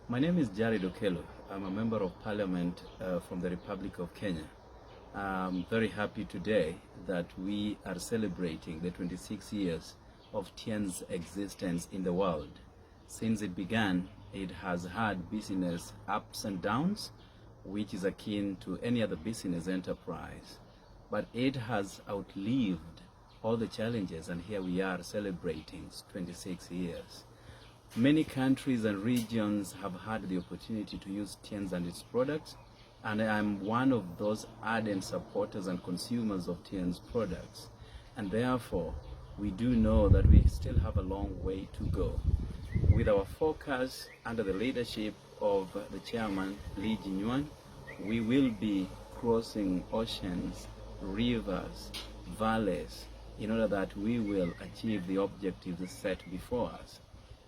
My name is Okello. I'm a member of parliament from the Republic of Kenya. I'm very happy today that we are celebrating the 26 years of Tien's existence in the world. Since it began, it has had business ups and downs, which is akin to any other business enterprise. But it has outlived all the challenges, and here we are celebrating 26 years. Many countries and regions have had the opportunity to use Tiens and its products, and I'm one of those ardent supporters and consumers of Tiens products. And therefore, we do know that we still have a long way to go. With our focus under the leadership of the chairman, Lee Jinyuan, we will be crossing oceans, rivers, valleys, in order that we will achieve the objectives set before us.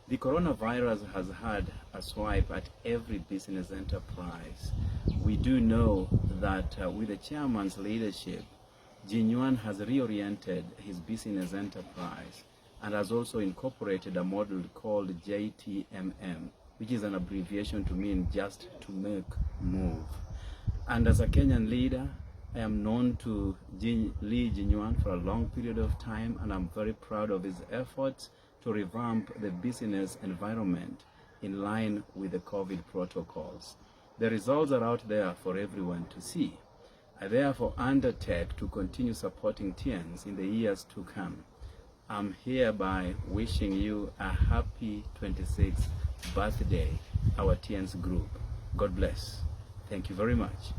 The coronavirus has had a swipe at every business enterprise. We do know that with the chairman's leadership, Jinyuan has reoriented his business enterprise and has also incorporated a model called JTMM, which is an abbreviation to mean just to make move. And as a Kenyan leader, I am known to Lee Jinyuan for a long period of time, and I'm very proud of his efforts to revamp the business environment in line with the COVID protocols. The results are out there for everyone to see. I therefore undertake to continue supporting Tiens in the years to come. I'm hereby wishing you a happy 26th birthday, our Tiens group. God bless. Thank you very much.